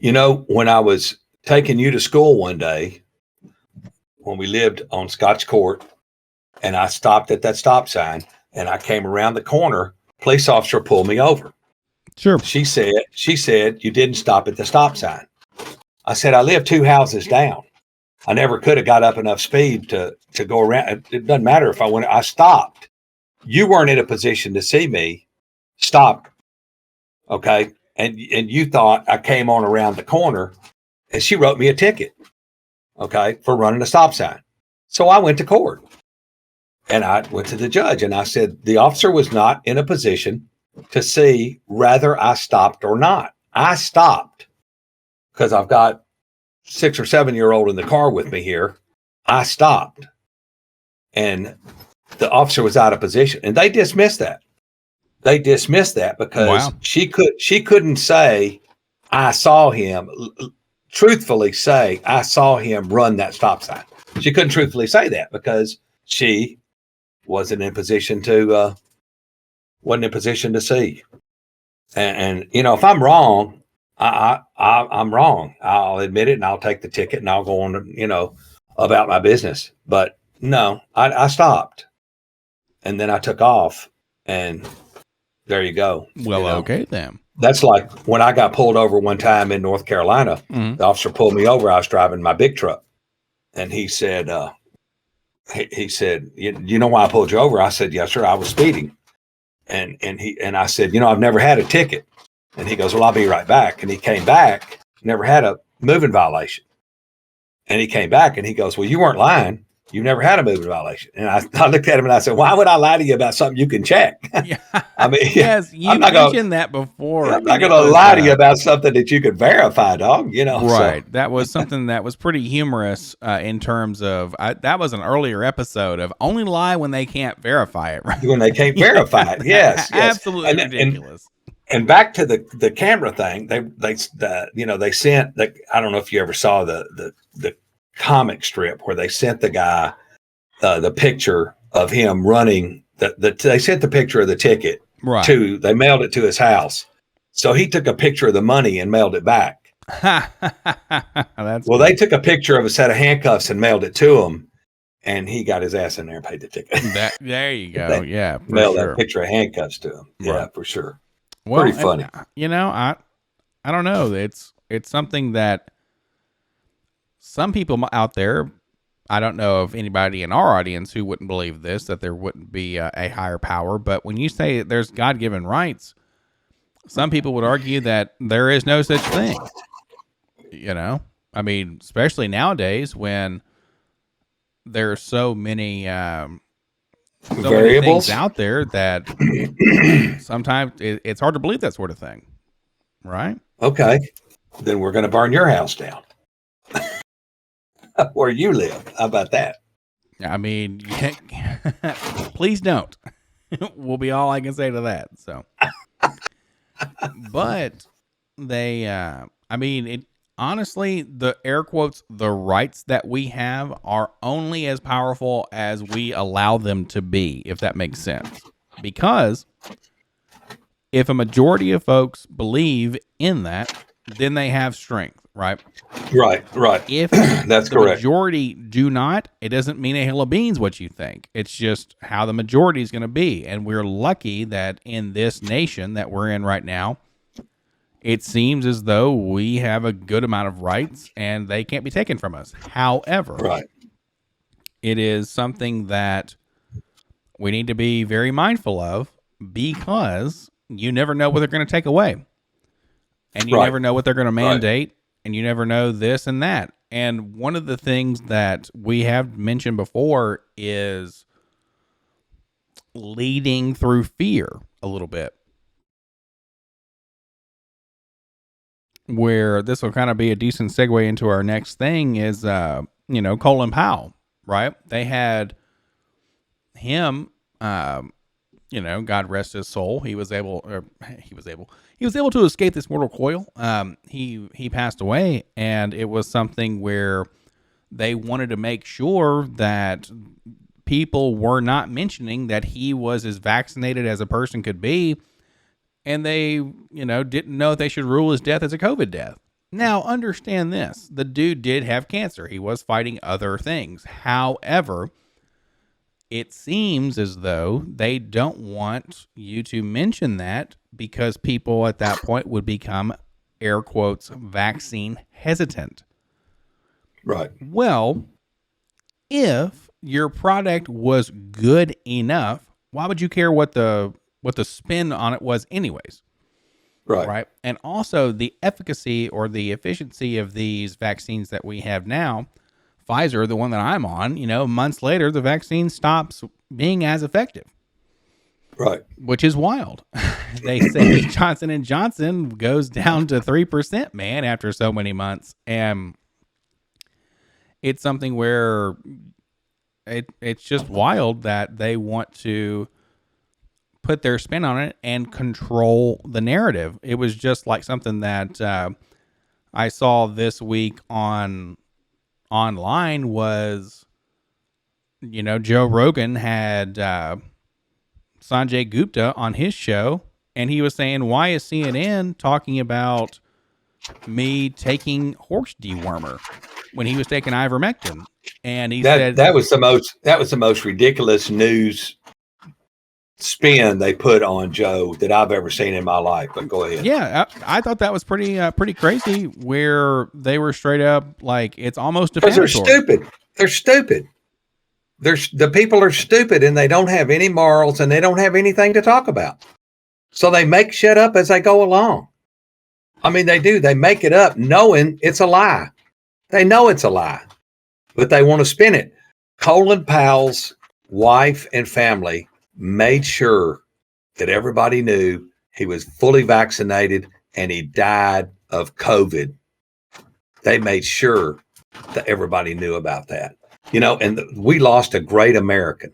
You know, when I was taking you to school one day, when we lived on Scotch Court, and I stopped at that stop sign, and I came around the corner, police officer pulled me over. Sure. She said, you didn't stop at the stop sign. I said, I live 2 houses down. I never could have got up enough speed to go around. It doesn't matter if I stopped. You weren't in a position to see me stop. Okay. And you thought I came on around the corner, and she wrote me a ticket. Okay. For running a stop sign. So I went to court, and I went to the judge, and I said the officer was not in a position to see whether I stopped or not. I stopped because I've got 6 or 7-year-old in the car with me here. I stopped, and the officer was out of position, and they dismissed that. They dismissed that because she couldn't say I saw him. Truthfully say I saw him run that stop sign. She couldn't truthfully say that because she wasn't in position to see. And you know, if I'm wrong, I'm wrong. I'll admit it, and I'll take the ticket, and I'll go on, you know, about my business. But no, I stopped, and then I took off, and there you go. Well, you know? okay then. That's like when I got pulled over one time in North Carolina. Mm-hmm. The officer pulled me over. I was driving my big truck, and he said, he said, you know why I pulled you over? I said, yes, sir. I was speeding. And I said, you know, I've never had a ticket. And he goes, well, I'll be right back. And he came back, never had a moving violation. And he came back and he goes, well, you weren't lying. You never had a moving violation. And I looked at him and I said, why would I lie to you about something you can check? Yeah. I mean, yes, you mentioned that before. I'm not going to lie to you about something that you could verify, dog. You know, right? So. That was something that was pretty humorous in terms of that was an earlier episode of only lie when they can't verify it. Right? When they can't verify it, yes, absolutely ridiculous. And back to the camera thing, they sent I don't know if you ever saw the comic strip where they sent the guy the picture of him running. They sent the picture of the ticket they mailed it to his house. So he took a picture of the money and mailed it back. They took a picture of a set of handcuffs and mailed it to him, and he got his ass in there and paid the ticket. There you go. Yeah, mailed that picture of handcuffs to him. Yeah, for sure. Well, pretty funny. You know, I don't know. It's something that some people out there, I don't know of anybody in our audience who wouldn't believe this, that there wouldn't be a higher power. But when you say there's God-given rights, some people would argue that there is no such thing. You know, I mean, especially nowadays when there's so many variables things out there that sometimes it's hard to believe that sort of thing. Right? Okay. Then we're going to burn your house down. Where you live. How about that? I mean, please don't. Will be all I can say to that. So, but they, I mean, honestly, the air quotes, the rights that we have are only as powerful as we allow them to be, if that makes sense. Because if a majority of folks believe in that, then they have strength, right? Right. If that's the correct. Majority do not, it doesn't mean a hill of beans what you think. It's just how the majority is going to be. And we're lucky that in this nation that we're in right now, it seems as though we have a good amount of rights and they can't be taken from us. However, it is something that we need to be very mindful of because you never know what they're going to take away. And you never know what they're going to mandate, and you never know this and that. And one of the things that we have mentioned before is leading through fear a little bit. Where this will kind of be a decent segue into our next thing is, Colin Powell, right? They had him, God rest his soul. He was able to escape this mortal coil. He passed away, and it was something where they wanted to make sure that people were not mentioning that he was as vaccinated as a person could be, and they, didn't know if they should rule his death as a COVID death. Now, understand this. The dude did have cancer. He was fighting other things. However, it seems as though they don't want you to mention that because people at that point would become, air quotes, vaccine hesitant. Right. Well, if your product was good enough, why would you care what the spin on it was anyways? Right. And also the efficacy or the efficiency of these vaccines that we have now Pfizer, the one that I'm on, months later, the vaccine stops being as effective. Right. Which is wild. They say Johnson & Johnson goes down to 3%, man, after so many months. And it's something where it's just wild that they want to put their spin on it and control the narrative. It was just like something that I saw this week online was, Joe Rogan had Sanjay Gupta on his show, and he was saying, why is CNN talking about me taking horse dewormer when he was taking ivermectin? And he said that was the most ridiculous news spin they put on Joe that I've ever seen in my life. But go ahead. Yeah, I thought that was pretty crazy, where they were straight up like, it's almost defamatory. Because they're stupid. The people are stupid, and they don't have any morals, and they don't have anything to talk about. So they make shit up as they go along. I mean, they do. They make it up knowing it's a lie. They know it's a lie, but they want to spin it. Colin Powell's wife and family made sure that everybody knew he was fully vaccinated and he died of COVID. They made sure that everybody knew about that. And we lost a great American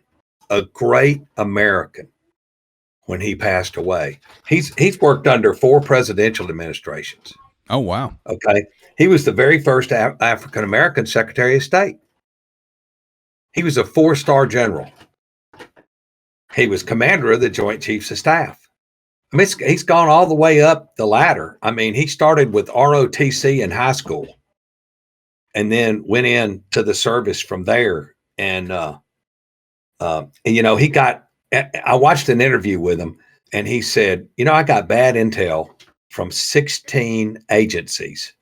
when he passed away. He's worked under 4 presidential administrations. Oh, wow. Okay. He was the very first African-American Secretary of State. He was a 4-star general. He was commander of the Joint Chiefs of Staff. I mean, he's gone all the way up the ladder. I mean, he started with ROTC in high school and then went into the service from there. And, I watched an interview with him, and he said, I got bad intel from 16 agencies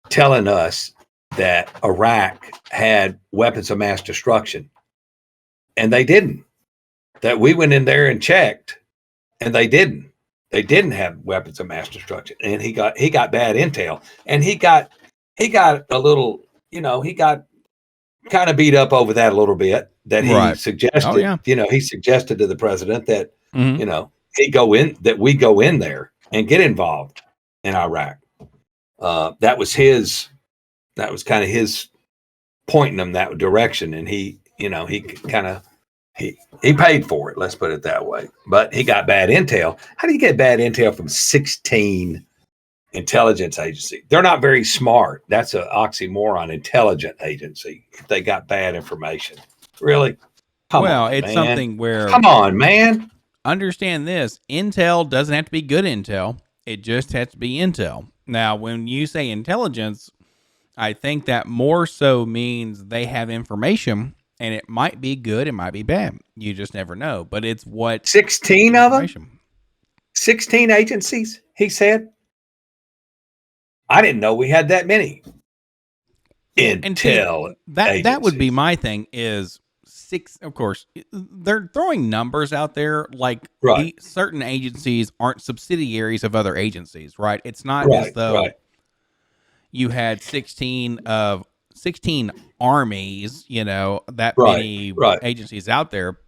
telling us that Iraq had weapons of mass destruction, and they didn't. That we went in there and checked, and they didn't. They didn't have weapons of mass destruction, and he got bad intel, and he got a little, he got kind of beat up over that a little bit. That he suggested, he suggested to the president that we go in there and get involved in Iraq. That was kind of his pointing him that direction, and he paid for it. Let's put it that way. But he got bad intel. How do you get bad intel from 16 intelligence agencies? They're not very smart. That's an oxymoron. Intelligent agency. If they got bad information, really? It's something where. Come on, man. Understand this. Intel doesn't have to be good intel. It just has to be intel. Now, when you say intelligence, I think that more so means they have information, and it might be good, it might be bad. You just never know. But it's what 16 of them? 16 agencies, he said. I didn't know we had that many. Intel. That would be my thing is 6, of course. They're throwing numbers out there like certain agencies aren't subsidiaries of other agencies, right? It's not as though you had 16 armies, that many agencies out there.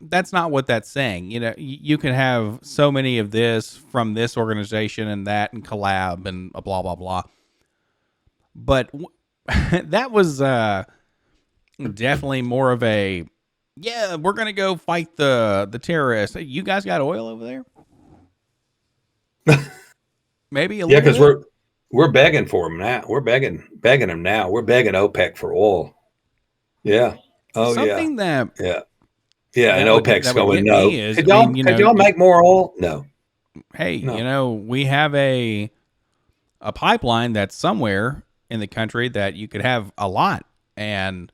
That's not what that's saying. You can have so many of this from this organization and that and collab and blah, blah, blah. But that was definitely more of a, we're going to go fight the terrorists. You guys got oil over there? Maybe a little bit. Because we're begging for them now. We're begging them now. We're begging OPEC for oil. Yeah. Oh, something that and OPEC's going, no. Could y'all make more oil? No. Hey, no. We have a pipeline that's somewhere in the country that you could have a lot. And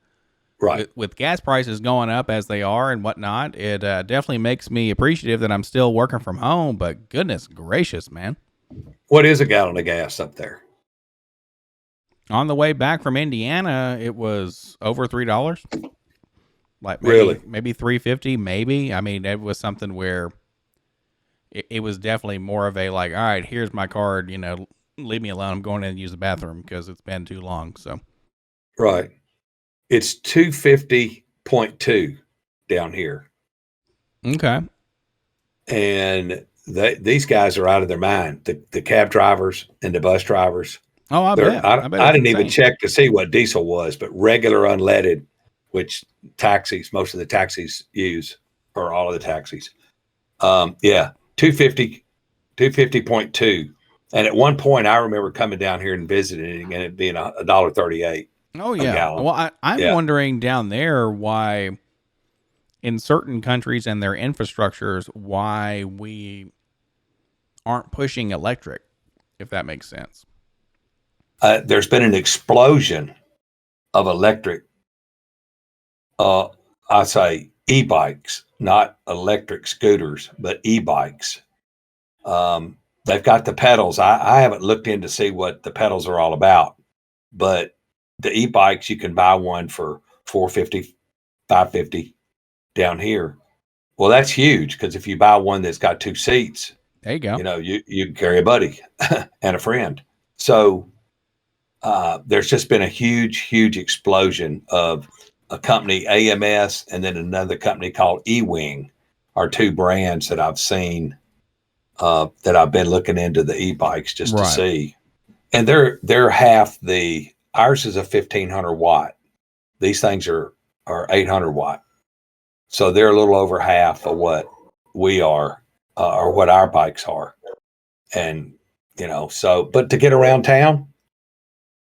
with gas prices going up as they are and whatnot, it definitely makes me appreciative that I'm still working from home. But goodness gracious, man. What is a gallon of gas up there? On the way back from Indiana, it was over $3. Like maybe $3.50, maybe. I mean, it was something where it was definitely more of a like, all right, here's my card. Leave me alone. I'm going in and use the bathroom because it's been too long. So, right. It's 250.2 down here. Okay. And these guys are out of their mind. The cab drivers and the bus drivers. Oh, I bet. I didn't even check to see what diesel was, but regular unleaded, which most of the taxis use, or all of the taxis. 250.2. And at one point, I remember coming down here and visiting, and it being $1.38. Oh, yeah. Well, I'm wondering down there why, in certain countries and their infrastructures, why we aren't pushing electric, if that makes sense. There's been an explosion of electric, I say e-bikes, not electric scooters, but e-bikes. They've got the pedals. I haven't looked in to see what the pedals are all about, but the e-bikes, you can buy one for $450, $550 down here. Well, that's huge, because if you buy one that's got 2 seats, there you go. You can carry a buddy and a friend. So there's just been a huge explosion of a company, AMS, and then another company called E-Wing, are 2 brands that I've seen, that I've been looking into the e-bikes just to see. And they're half ours is a 1500 watt. These things are 800 watt. So they're a little over half of what we are, or what our bikes are. And, but to get around town,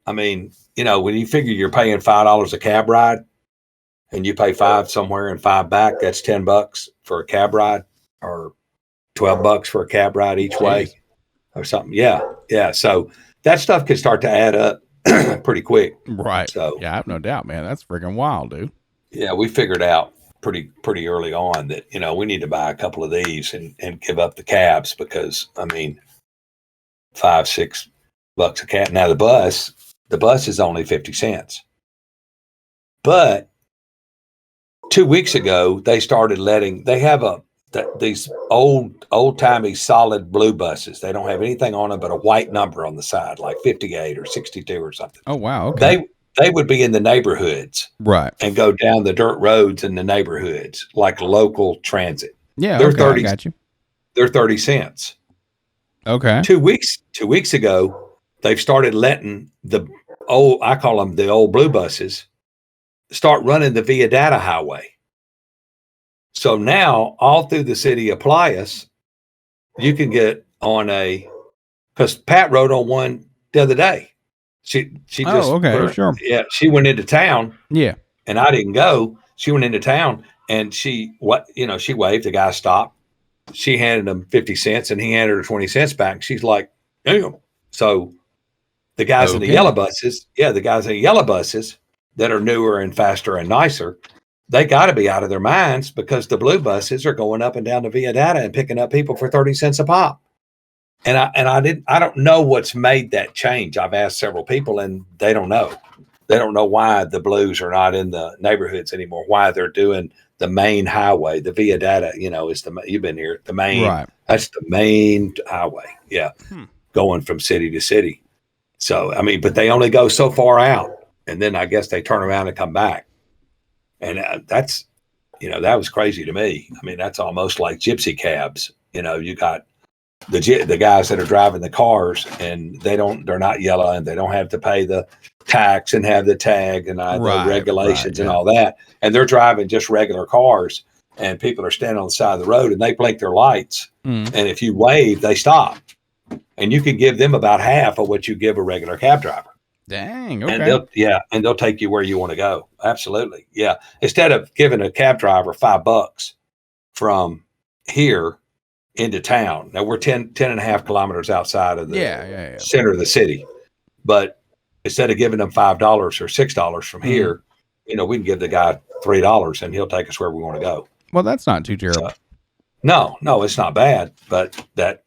I mean, when you figure you're paying $5 a cab ride, and you pay $5 somewhere and $5 back, that's $10 for a cab ride, or $12 for a cab ride each way, or something. Yeah. So that stuff can start to add up pretty quick. Right. So yeah, I have no doubt, man. That's freaking wild, dude. Yeah, we figured out pretty early on that, we need to buy a couple of these and give up the cabs, because I mean, $5-6 a cab. Now the bus is only 50 cents. But 2 weeks ago, they started they have these old-timey solid blue buses. They don't have anything on them but a white number on the side, like 58 or 62 or something. Oh, wow. Okay. They would be in the neighborhoods, right, and go down the dirt roads in the neighborhoods, like local transit. Yeah, they're okay, 30. I got you. They're 30 cents. Okay. 2 weeks ago, they've started letting I call them the old blue buses, start running the Via Data Highway. So now, all through the city of Plias, you can get on because Pat rode on one the other day. She just, okay, sure. Yeah, she went into town. Yeah. And I didn't go. She went into town, and she waved. The guy stopped. She handed him 50 cents, and he handed her 20 cents back. She's like, damn. So the guys in the yellow buses, that are newer and faster and nicer, they got to be out of their minds, because the blue buses are going up and down the Via Data and picking up people for 30 cents a pop. And I don't know what's made that change. I've asked several people, and they don't know. They don't know why the blues are not in the neighborhoods anymore, why they're doing the main highway. The Via Data, is you've been here, the main, right. That's the main highway. Yeah. Going from city to city. So, I mean, but they only go so far out, and then I guess they turn around and come back. And that's, that was crazy to me. I mean, that's almost like gypsy cabs. You got the guys that are driving the cars, and they're not yellow, and they don't have to pay the tax and have the tag and the regulations and all that. And they're driving just regular cars, and people are standing on the side of the road, and they blink their lights. And if you wave, they stop. And you can give them about half of what you give a regular cab driver. Dang. Okay. And they'll take you where you want to go. Absolutely. Yeah. Instead of giving a cab driver $5 from here into town. Now we're 10 and a half kilometers outside of the center of the city. But instead of giving them $5 or $6 from here, we can give the guy $3, and he'll take us where we want to go. Well, that's not too terrible. No, it's not bad. But that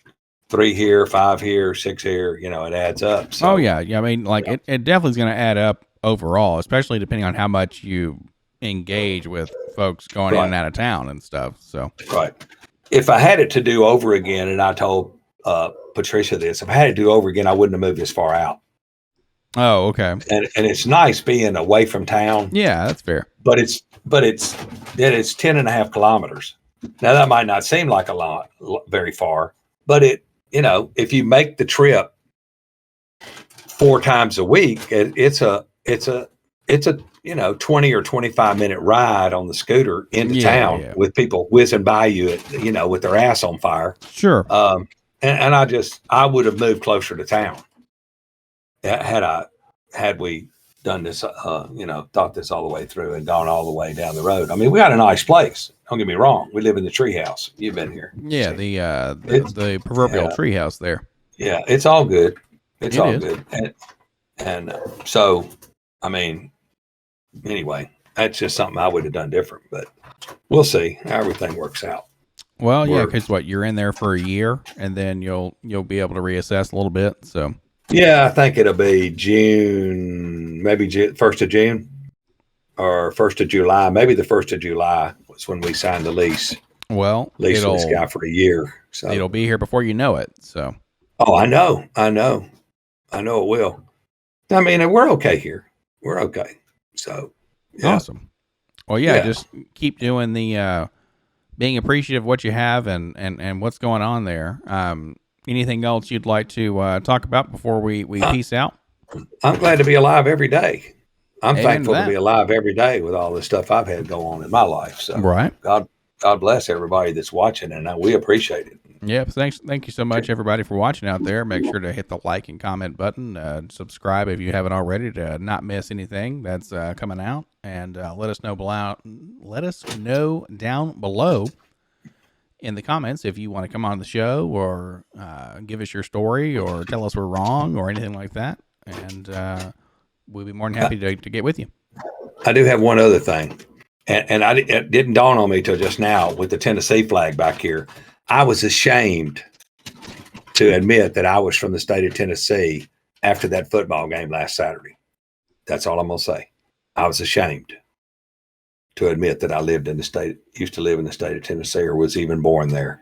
3 here, 5 here, 6 here, it adds up. So, I mean, it definitely is going to add up overall, especially depending on how much you engage with folks going in and out of town and stuff. So, right. If I had it to do over again, and I told Patricia this, if I had to do over again, I wouldn't have moved this far out. Oh, okay. and it's nice being away from town. Yeah, that's fair. But it's 10 and a half kilometers. Now that might not seem like a lot, very far, but if you make the trip 4 times a week, it's a 20 or 25-minute ride on the scooter into town with people whizzing by you with their ass on fire. Sure. And I would have moved closer to town had we done this, thought this all the way through and gone all the way down the road. I mean, we got a nice place. Don't get me wrong. We live in the treehouse. You've been here. Yeah, the proverbial treehouse there. Yeah, it's all good. It's all good. And so, I mean, anyway, that's just something I would have done different, but we'll see how everything works out. Well, yeah, because you're in there for a year, and then you'll be able to reassess a little bit. So, yeah, I think it'll be June, maybe 1st of June or 1st of July. Maybe the 1st of July was when we signed the lease. Well, lease this guy for a year. So it'll be here before you know it. So, oh, I know it will. I mean, we're okay here. We're okay. So, yeah. Awesome. Well, yeah, just keep doing the being appreciative of what you have and what's going on there. Anything else you'd like to talk about before we peace out? I'm glad to be alive every day. I'm thankful to be alive every day with all the stuff I've had go on in my life. So, right. God bless everybody that's watching, and we appreciate it. Yep. Thank you so much, everybody, for watching out there. Make sure to hit the like and comment button. Subscribe if you haven't already to not miss anything that's coming out, and let us know down below in the comments if you want to come on the show or give us your story or tell us we're wrong or anything like that, and we'll be more than happy to get with you. I do have one other thing, and it didn't dawn on me till just now with the Tennessee flag back here. I was ashamed to admit that I was from the state of Tennessee after that football game last Saturday. That's all I'm going to say. I was ashamed to admit that I used to live in the state of Tennessee or was even born there.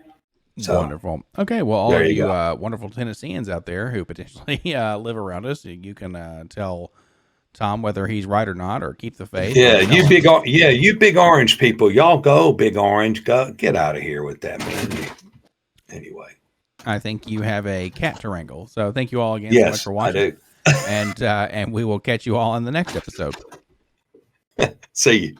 So, wonderful. Okay, well, all of you wonderful Tennesseans out there who potentially live around us, you can tell Tom whether he's right or not, or keep the faith. Yeah, you big orange people, y'all go Big Orange, go get out of here with that, man. Anyway, I think you have a cat to wrangle. So thank you all again so much for watching. I do. and we will catch you all in the next episode. See you.